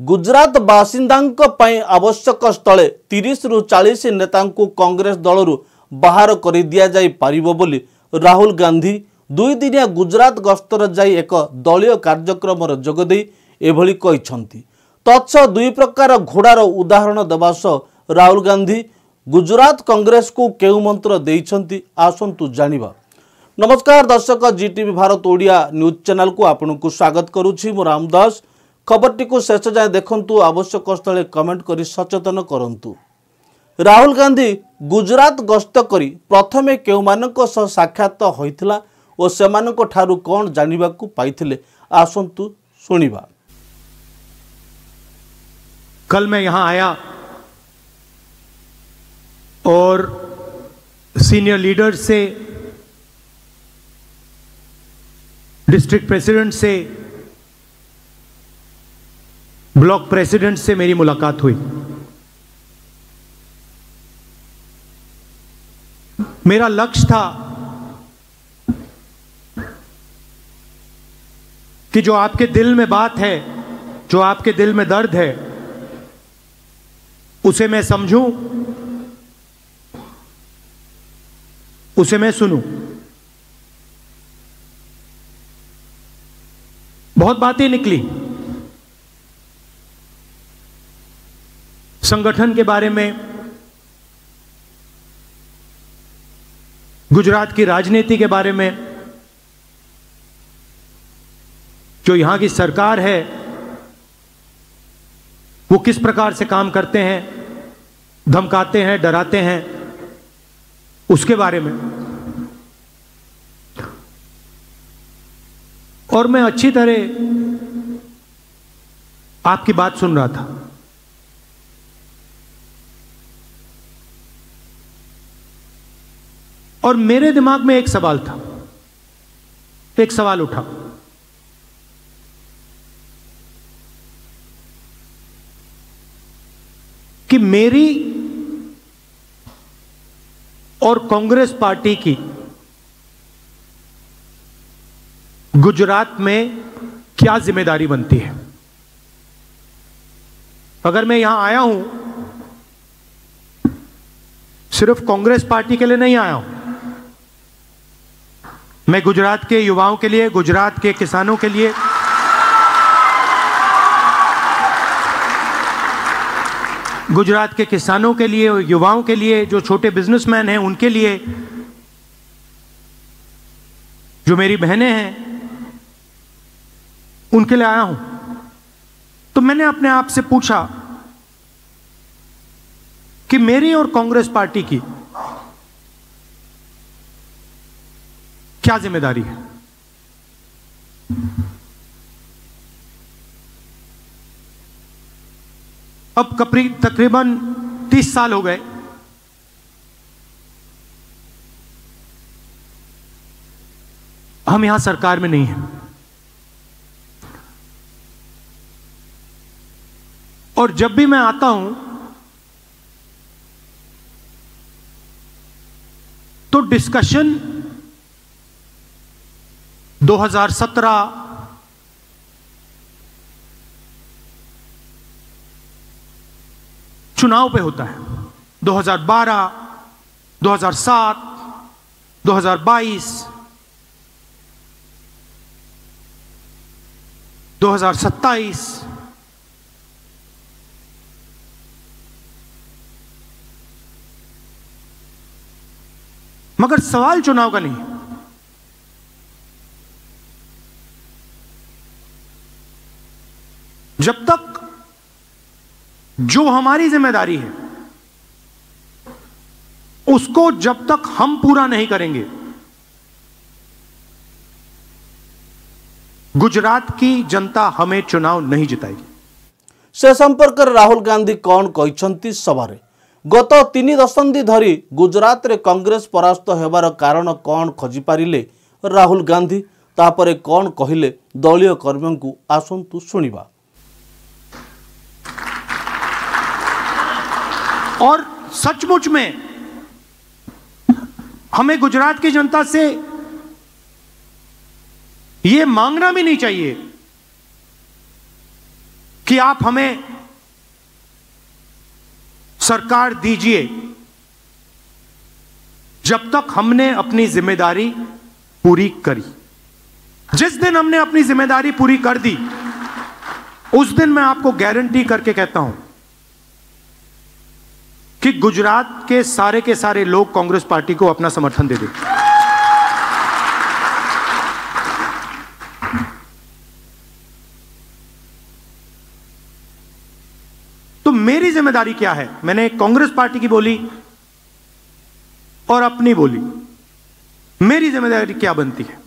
गुजरात बासिंदांक पई आवश्यक स्थले 30 रु 40 नेतांकु कांग्रेस दलरु बाहर कर दिया जाई पारिबो बोली राहुल गांधी दुई दिनिया गुजरात गस्तर जाई एक दलीय कार्यक्रम जोगदे एभली कहिसंती। तत्स दुई प्रकार घोड़ार उदाहरण देवा सह राहुल गांधी गुजरात कांग्रेस को केउ मंत्र देइछंती आसंतु जानिबा। नमस्कार दर्शक, जीटीवी भारत ओडिया न्यूज चैनल को आपनको स्वागत करुछि। मो रामदास खबरटी को शेष जाए देखंतु, आवश्यक स्थले कमेंट करी सचेतन करंतु। राहुल गांधी गुजरात गस्त करी प्रथमे केउमानक सह साक्षात होइथिला और सेमानक ठारू कोन जानिबाकू पाइथिले आसंतु सुनिबा। कल मैं यहां आया और सीनियर लीडर से, डिस्ट्रिक्ट प्रेसिडेंट से, ब्लॉक प्रेसिडेंट से मेरी मुलाकात हुई। मेरा लक्ष्य था कि जो आपके दिल में बात है, जो आपके दिल में दर्द है, उसे मैं समझूं, उसे मैं सुनूं। बहुत बातें निकली संगठन के बारे में, गुजरात की राजनीति के बारे में, जो यहां की सरकार है वो किस प्रकार से काम करते हैं, धमकाते हैं, डराते हैं, उसके बारे में। और मैं अच्छी तरह आपकी बात सुन रहा था। और मेरे दिमाग में एक सवाल था, एक सवाल उठा कि मेरी और कांग्रेस पार्टी की गुजरात में क्या जिम्मेदारी बनती है। अगर मैं यहां आया हूं, सिर्फ कांग्रेस पार्टी के लिए नहीं आया हूं, मैं गुजरात के युवाओं के लिए, गुजरात के किसानों के लिए, गुजरात के किसानों के लिए, युवाओं के लिए, जो छोटे बिजनेसमैन हैं उनके लिए, जो मेरी बहनें हैं उनके लिए आया हूं। तो मैंने अपने आप से पूछा कि मेरी और कांग्रेस पार्टी की क्या जिम्मेदारी है। अब तकरीबन 30 साल हो गए हम यहां सरकार में नहीं हैं, और जब भी मैं आता हूं तो डिस्कशन 2017 चुनाव पे होता है, 2012, 2007, 2022, 2027, मगर सवाल चुनाव का नहीं। जब तक जो हमारी जिम्मेदारी है उसको जब तक हम पूरा नहीं करेंगे, गुजरात की जनता हमें चुनाव नहीं जिताएगी। से संपर्क राहुल गांधी कौन कहते सभारे गत 3 दशंधि धरी गुजरात रे कांग्रेस परास्त हेबार कारण कौन खोजी पारिले राहुल गांधी, तापरे कौन कहिले दलीय कर्मियों को आसंतु सुनिबा। और सचमुच में हमें गुजरात की जनता से यह मांगना भी नहीं चाहिए कि आप हमें सरकार दीजिए जब तक हमने अपनी जिम्मेदारी पूरी करी। जिस दिन हमने अपनी जिम्मेदारी पूरी कर दी, उस दिन मैं आपको गारंटी करके कहता हूं कि गुजरात के सारे लोग कांग्रेस पार्टी को अपना समर्थन दे देंगे। तो मेरी जिम्मेदारी क्या है? मैंने कांग्रेस पार्टी की बोली और अपनी बोली। मेरी जिम्मेदारी क्या बनती है?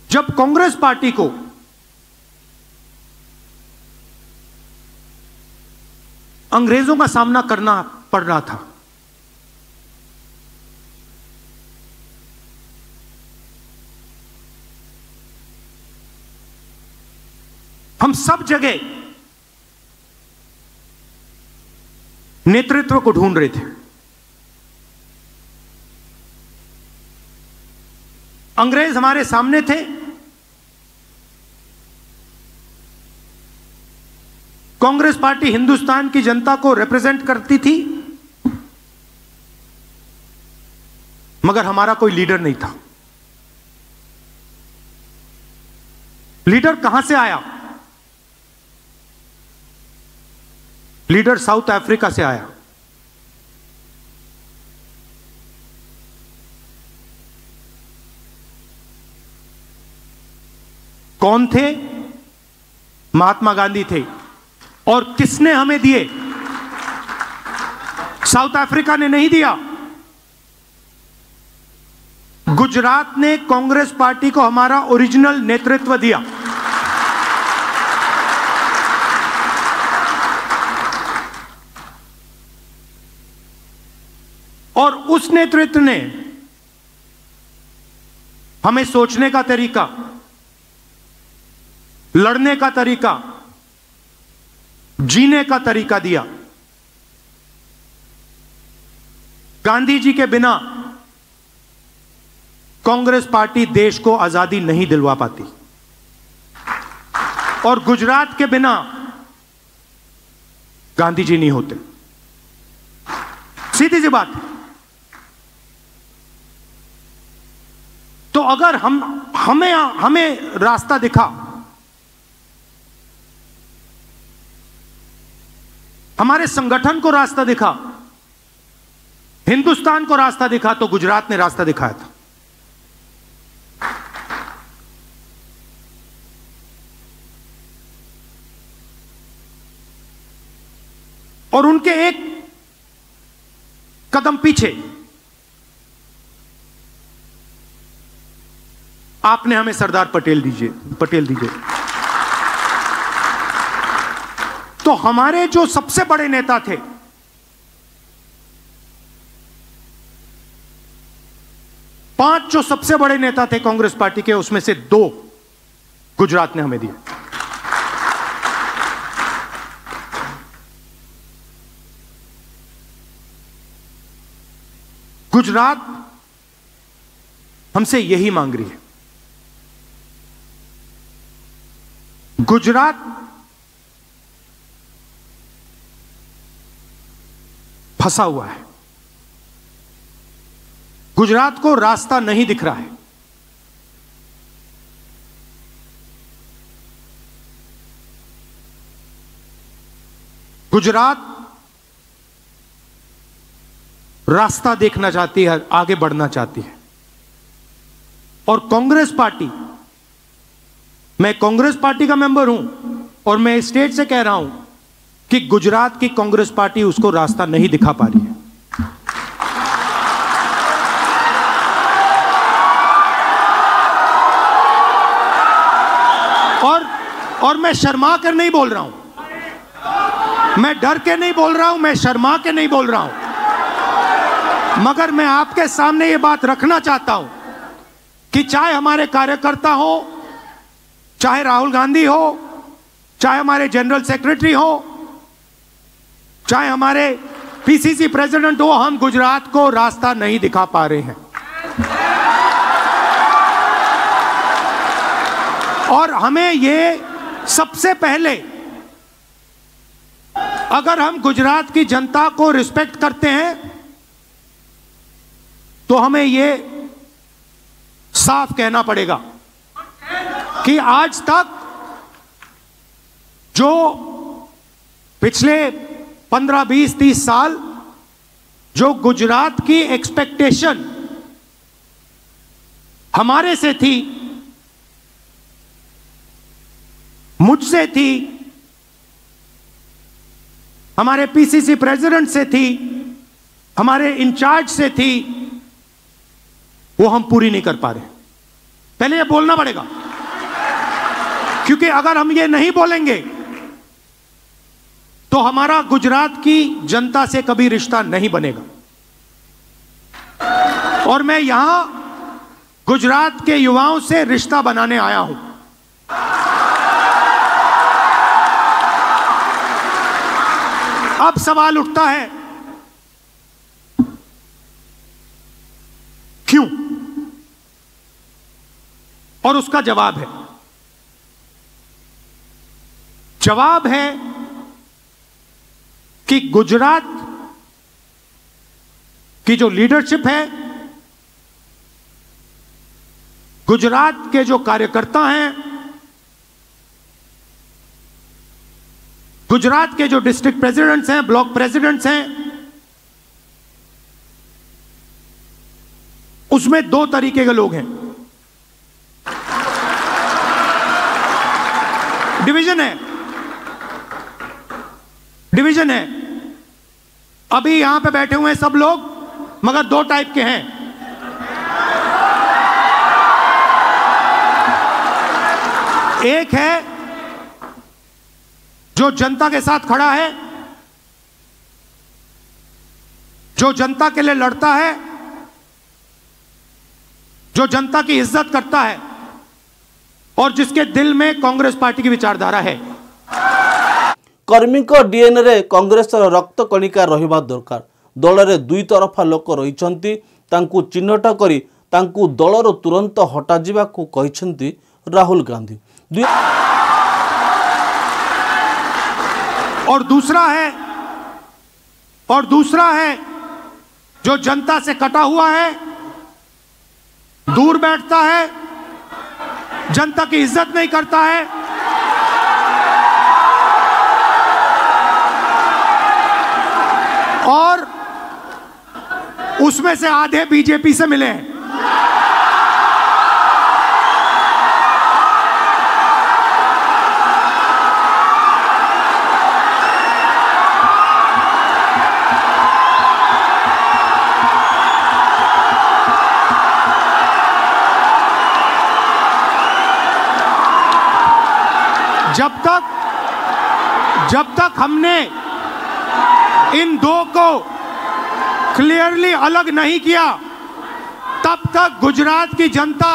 जब कांग्रेस पार्टी को अंग्रेजों का सामना करना पड़ रहा था, हम सब जगह नेतृत्व को ढूंढ रहे थे। अंग्रेज हमारे सामने थे, कांग्रेस पार्टी हिंदुस्तान की जनता को रिप्रेजेंट करती थी, मगर हमारा कोई लीडर नहीं था। लीडर कहां से आया? लीडर साउथ अफ्रीका से आया। कौन थे? महात्मा गांधी थे। और किसने हमें दिए? साउथ अफ्रीका ने नहीं दिया। गुजरात ने कांग्रेस पार्टी को हमारा ओरिजिनल नेतृत्व दिया। और उस नेतृत्व ने हमें सोचने का तरीका, लड़ने का तरीका, जीने का तरीका दिया। गांधी जी के बिना कांग्रेस पार्टी देश को आजादी नहीं दिलवा पाती, और गुजरात के बिना गांधी जी नहीं होते। सीधी सी बात है। तो अगर हमें रास्ता दिखा, हमारे संगठन को रास्ता दिखा, हिंदुस्तान को रास्ता दिखा, तो गुजरात ने रास्ता दिखाया था। और उनके एक कदम पीछे आपने हमें सरदार पटेल दीजिए। तो हमारे जो सबसे बड़े नेता थे, पांच जो सबसे बड़े नेता थे कांग्रेस पार्टी के, उसमें से 2 गुजरात ने हमें दिए। गुजरात हमसे यही मांग रही है। गुजरात फंसा हुआ है। गुजरात को रास्ता नहीं दिख रहा है। गुजरात रास्ता देखना चाहती है, आगे बढ़ना चाहती है। और कांग्रेस पार्टी, मैं कांग्रेस पार्टी का मेंबर हूं और मैं स्टेट से कह रहा हूं कि गुजरात की कांग्रेस पार्टी उसको रास्ता नहीं दिखा पा रही है। और मैं शर्मा कर नहीं बोल रहा हूं, मैं डर के नहीं बोल रहा हूं, मैं शर्मा के नहीं बोल रहा हूं, मगर मैं आपके सामने ये बात रखना चाहता हूं कि चाहे हमारे कार्यकर्ता हो, चाहे राहुल गांधी हो, चाहे हमारे जनरल सेक्रेटरी हो, चाहे हमारे पीसीसी प्रेसिडेंट हो, हम गुजरात को रास्ता नहीं दिखा पा रहे हैं। और हमें ये सबसे पहले, अगर हम गुजरात की जनता को रिस्पेक्ट करते हैं तो हमें ये साफ कहना पड़ेगा कि आज तक जो पिछले 15, 20, 30 साल जो गुजरात की एक्सपेक्टेशन हमारे से थी, मुझसे थी, हमारे पीसीसी प्रेसिडेंट से थी, हमारे इंचार्ज से थी, वो हम पूरी नहीं कर पा रहे। पहले ये बोलना पड़ेगा, क्योंकि अगर हम ये नहीं बोलेंगे तो हमारा गुजरात की जनता से कभी रिश्ता नहीं बनेगा। और मैं यहां गुजरात के युवाओं से रिश्ता बनाने आया हूं। अब सवाल उठता है, क्यों? और उसका जवाब है कि गुजरात की जो लीडरशिप है, गुजरात के जो कार्यकर्ता हैं, गुजरात के जो डिस्ट्रिक्ट प्रेसिडेंट्स हैं, ब्लॉक प्रेसिडेंट्स हैं, उसमें दो तरीके के लोग हैं। डिवीजन है। अभी यहां पे बैठे हुए हैं सब लोग, मगर दो टाइप के हैं। एक है जो जनता के साथ खड़ा है, जो जनता के लिए लड़ता है, जो जनता की इज्जत करता है और जिसके दिल में कांग्रेस पार्टी की विचारधारा है। कर्मी डीएनए रे कांग्रेस रक्त कणिका रहिबा दरकार। दल रे दुई तरफा लोक रहिछंती, तांकू चिन्हट करी तांकू दलर तुरंत हटा जिबाकू कहिछंती राहुल गांधी। और दूसरा है जो जनता से कटा हुआ है, दूर बैठता है, जनता की इज्जत नहीं करता है, और उसमें से आधे बीजेपी से मिले हैं। जब तक हमने इन दो को क्लियरली अलग नहीं किया, तब तक गुजरात की जनता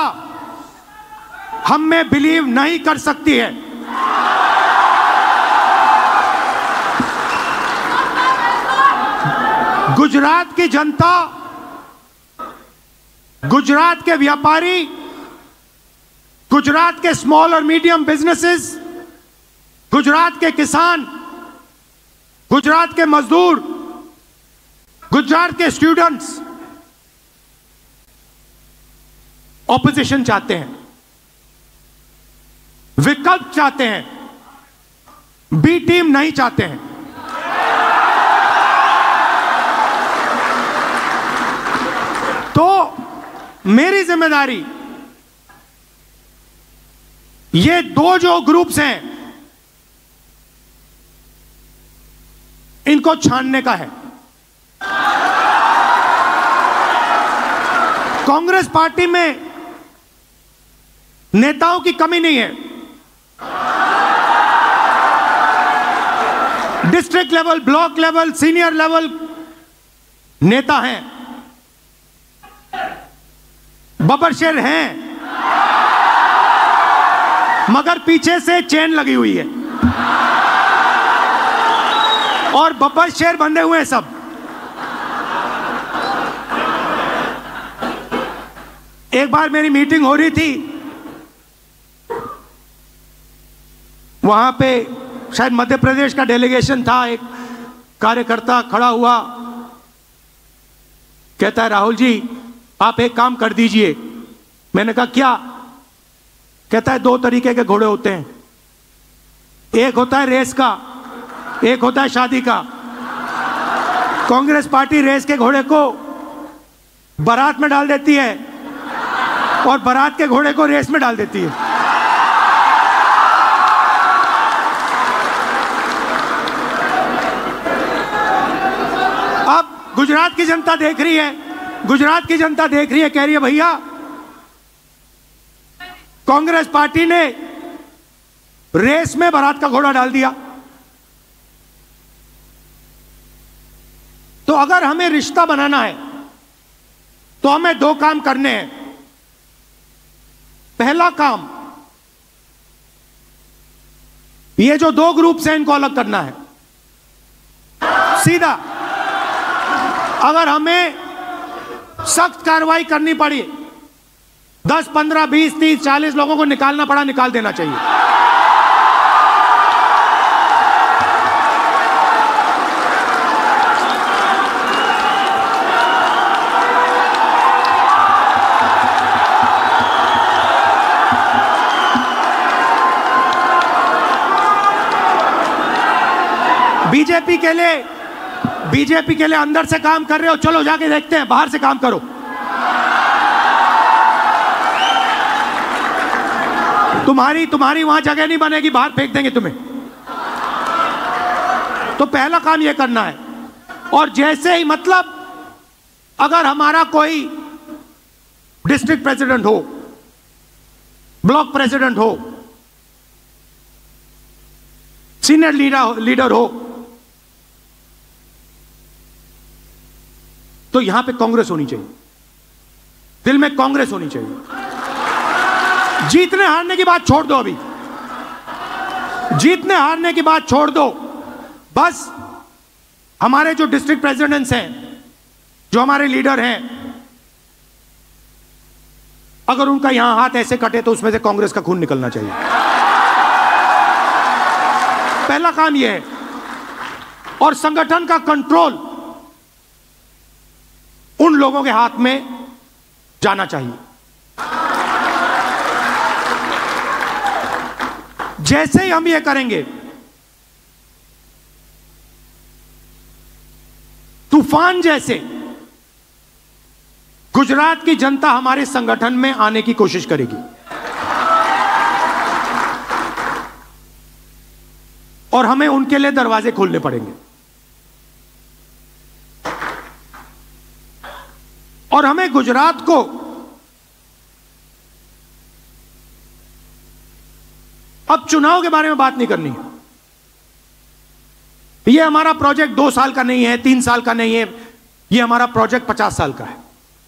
हम में बिलीव नहीं कर सकती है। गुजरात की जनता, गुजरात के व्यापारी, गुजरात के स्मॉल और मीडियम बिजनेसेस, गुजरात के किसान, गुजरात के मजदूर, गुजरात के स्टूडेंट्स ऑपोजिशन चाहते हैं, विकल्प चाहते हैं, बी टीम नहीं चाहते हैं। तो मेरी जिम्मेदारी ये दो जो ग्रुप्स हैं इनको छानने का है। कांग्रेस पार्टी में नेताओं की कमी नहीं है। District level, block level, senior level नेता हैं, बब्बर हैं, मगर पीछे से चेन लगी हुई है और बब्बर शेर बंधे हुए हैं सब। एक बार मेरी मीटिंग हो रही थी वहां पे शायद मध्य प्रदेश का डेलीगेशन था, एक कार्यकर्ता खड़ा हुआ, कहता है राहुल जी आप एक काम कर दीजिए। मैंने कहा क्या? कहता है 2 तरीके के घोड़े होते हैं, एक होता है रेस का, एक होता है शादी का। कांग्रेस पार्टी रेस के घोड़े को बारात में डाल देती है और बारात के घोड़े को रेस में डाल देती है। अब गुजरात की जनता देख रही है, गुजरात की जनता देख रही है, कह रही है भैया कांग्रेस पार्टी ने रेस में बारात का घोड़ा डाल दिया। तो अगर हमें रिश्ता बनाना है तो हमें 2 काम करने हैं। पहला काम, ये जो 2 ग्रुप हैं इनको अलग करना है सीधा। अगर हमें सख्त कार्रवाई करनी पड़ी, 10, 15, 20, 30, 40 लोगों को निकालना पड़ा, निकाल देना चाहिए। बीजेपी के लिए अंदर से काम कर रहे हो, चलो जाके देखते हैं, बाहर से काम करो। तुम्हारी वहां जगह नहीं बनेगी, बाहर फेंक देंगे तुम्हें। तो पहला काम यह करना है। और जैसे ही, मतलब अगर हमारा कोई डिस्ट्रिक्ट प्रेसिडेंट हो, ब्लॉक प्रेसिडेंट हो, सीनियर लीडर हो, तो यहां पे कांग्रेस होनी चाहिए, दिल में कांग्रेस होनी चाहिए। जीतने हारने की बात छोड़ दो, अभी जीतने हारने की बात छोड़ दो। बस हमारे जो डिस्ट्रिक्ट प्रेसिडेंट्स हैं, जो हमारे लीडर हैं, अगर उनका यहां हाथ ऐसे कटे तो उसमें से कांग्रेस का खून निकलना चाहिए। पहला काम यह है। और संगठन का कंट्रोल उन लोगों के हाथ में जाना चाहिए। जैसे ही हम ये करेंगे, तूफान जैसे गुजरात की जनता हमारे संगठन में आने की कोशिश करेगी। और हमें उनके लिए दरवाजे खोलने पड़ेंगे। और हमें गुजरात को अब चुनाव के बारे में बात नहीं करनी है। यह हमारा प्रोजेक्ट 2 साल का नहीं है, 3 साल का नहीं है, यह हमारा प्रोजेक्ट 50 साल का है।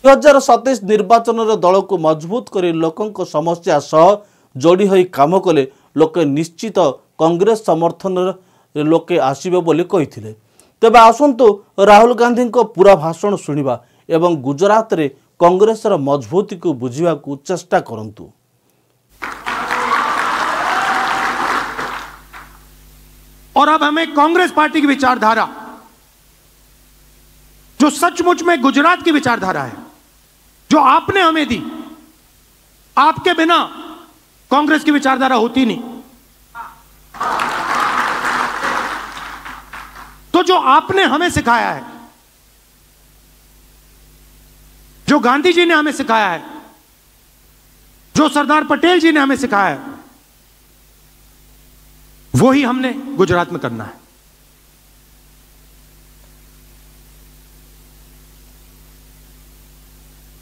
2027 निर्वाचन दल को मजबूत कर लोकों समस्या सह जोड़ी होई काम कले लोके निश्चित कांग्रेस समर्थन लोके आसीबे बोली कहिथिले। तेबे आसंतु राहुल गांधी को पूरा भाषण सुनिबा एवं गुजरात रे कांग्रेस मजबूती को बुझा को चेष्टा करंतु। और अब हमें कांग्रेस पार्टी की विचारधारा, जो सचमुच में गुजरात की विचारधारा है, जो आपने हमें दी, आपके बिना कांग्रेस की विचारधारा होती नहीं। तो जो आपने हमें सिखाया है, जो गांधी जी ने हमें सिखाया है, जो सरदार पटेल जी ने हमें सिखाया है, वो ही हमने गुजरात में करना है।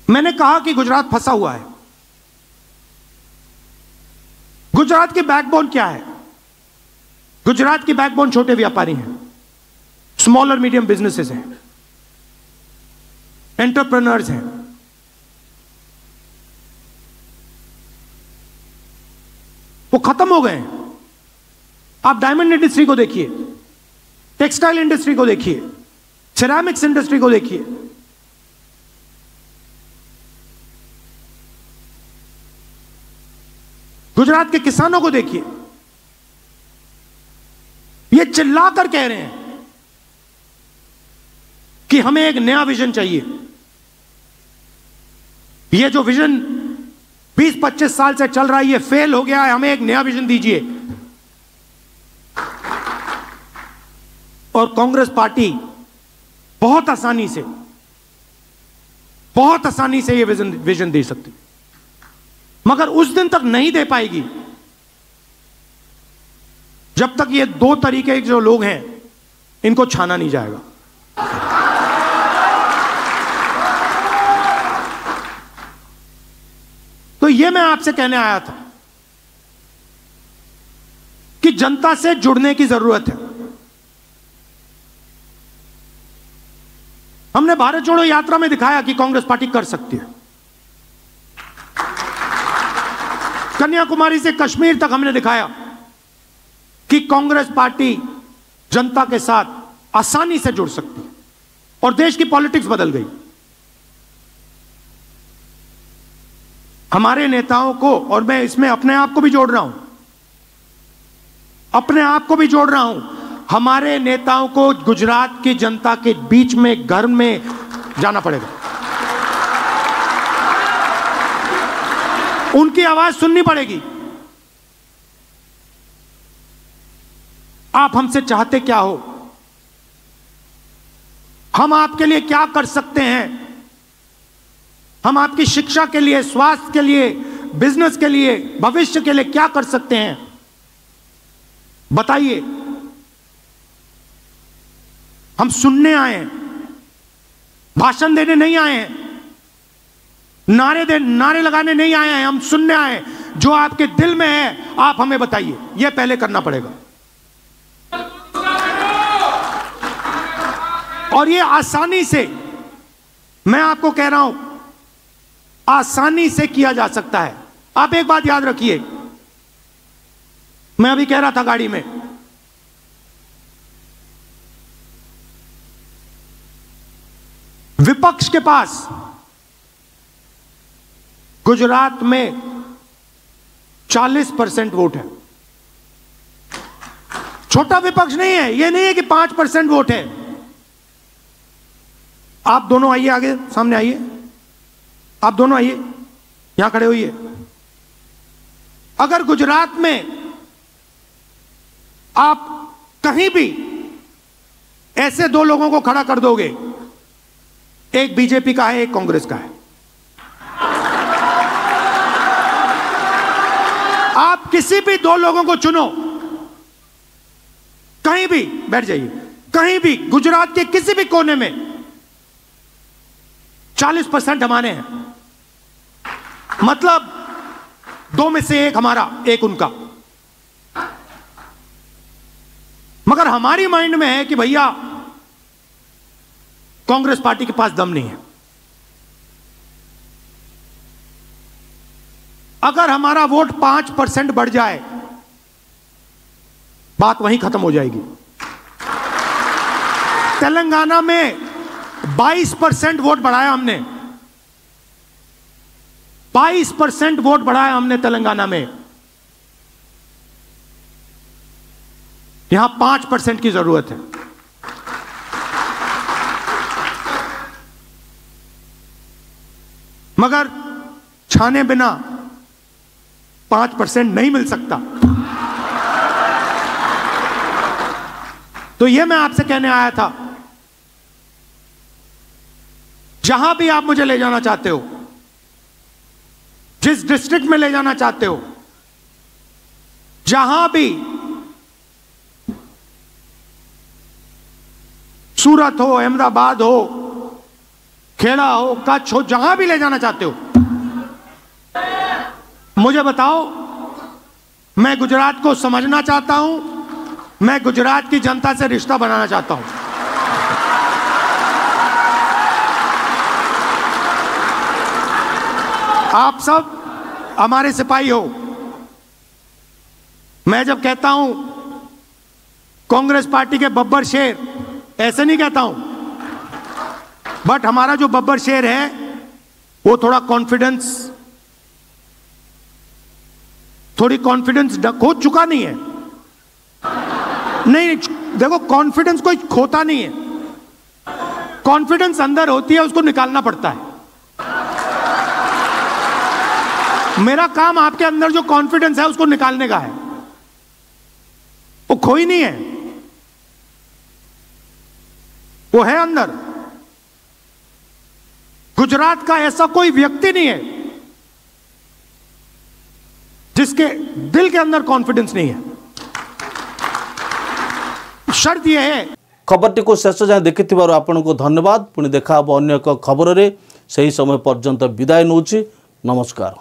मैंने कहा कि गुजरात फंसा हुआ है। गुजरात की बैकबोन क्या है? गुजरात की बैकबोन छोटे व्यापारी हैं, स्मॉल और मीडियम बिजनेसेस हैं, एंटरप्रेन्योर्स हैं। वो खत्म हो गए हैं। आप डायमंड इंडस्ट्री को देखिए, टेक्सटाइल इंडस्ट्री को देखिए, सिरेमिक्स इंडस्ट्री को देखिए। गुजरात के किसानों को देखिए। ये चिल्ला कर कह रहे हैं कि हमें एक नया विजन चाहिए। ये जो विजन 20-25 साल से चल रहा है ये फेल हो गया है, हमें एक नया विजन दीजिए। और कांग्रेस पार्टी बहुत आसानी से ये विजन दे सकती, मगर उस दिन तक नहीं दे पाएगी जब तक ये दो तरीके के जो लोग हैं इनको छाना नहीं जाएगा। तो ये मैं आपसे कहने आया था कि जनता से जुड़ने की जरूरत है। हमने भारत जोड़ो यात्रा में दिखाया कि कांग्रेस पार्टी कर सकती है। कन्याकुमारी से कश्मीर तक हमने दिखाया कि कांग्रेस पार्टी जनता के साथ आसानी से जुड़ सकती है और देश की पॉलिटिक्स बदल गई। हमारे नेताओं को, और मैं इसमें अपने आप को भी जोड़ रहा हूं, हमारे नेताओं को गुजरात की जनता के बीच में घर में जाना पड़ेगा, उनकी आवाज सुननी पड़ेगी। आप हमसे चाहते क्या हो, हम आपके लिए क्या कर सकते हैं, हम आपकी शिक्षा के लिए, स्वास्थ्य के लिए, बिजनेस के लिए, भविष्य के लिए क्या कर सकते हैं, बताइए। हम सुनने आए हैं, भाषण देने नहीं आए हैं, नारे लगाने नहीं आए हैं, हम सुनने आए हैं। जो आपके दिल में है आप हमें बताइए, यह पहले करना पड़ेगा। और ये आसानी से, मैं आपको कह रहा हूं, आसानी से किया जा सकता है। आप एक बात याद रखिए, मैं अभी कह रहा था गाड़ी में, विपक्ष के पास गुजरात में 40% वोट है। छोटा विपक्ष नहीं है, यह नहीं है कि 5% वोट है। आप दोनों आइए, आगे सामने आइए, आप दोनों आइए, यहां खड़े होइए। अगर गुजरात में आप कहीं भी ऐसे दो लोगों को खड़ा कर दोगे, एक बीजेपी का है, एक कांग्रेस का है, आप किसी भी दो लोगों को चुनो, कहीं भी बैठ जाइए, कहीं भी गुजरात के किसी भी कोने में 40% हमारे हैं, मतलब दो में से एक हमारा, एक उनका। मगर हमारी माइंड में है कि भैया कांग्रेस पार्टी के पास दम नहीं है। अगर हमारा वोट 5% बढ़ जाए, बात वहीं खत्म हो जाएगी। तेलंगाना में 22% वोट बढ़ाया हमने, 22% वोट बढ़ाया हमने तेलंगाना में। यहां 5% की जरूरत है। मगर छाने बिना 5% नहीं मिल सकता। तो यह मैं आपसे कहने आया था, जहां भी आप मुझे ले जाना चाहते हो, जिस डिस्ट्रिक्ट में ले जाना चाहते हो, जहां भी, सूरत हो, अहमदाबाद हो, खेड़ा हो, कच्छ हो, जहां भी ले जाना चाहते हो, मुझे बताओ। मैं गुजरात को समझना चाहता हूं, मैं गुजरात की जनता से रिश्ता बनाना चाहता हूं। आप सब हमारे सिपाही हो। मैं जब कहता हूं कांग्रेस पार्टी के बब्बर शेर, ऐसे नहीं कहता हूं, बट हमारा जो बब्बर शेर है वो थोड़ी कॉन्फिडेंस खो चुका नहीं है। नहीं, देखो कॉन्फिडेंस कोई खोता नहीं है, कॉन्फिडेंस अंदर होती है, उसको निकालना पड़ता है। मेरा काम आपके अंदर जो कॉन्फिडेंस है उसको निकालने का है, वो खोई नहीं है, वो है अंदर। गुजरात का ऐसा कोई व्यक्ति नहीं है जिसके दिल के अंदर कॉन्फिडेंस नहीं है। शर्त यह है। खबरटी को शेष जाए देखि आपन को धन्यवाद। पुणी देखा अन्य एक खबर रे, सही समय पर्यंत विदाय नौची। नमस्कार।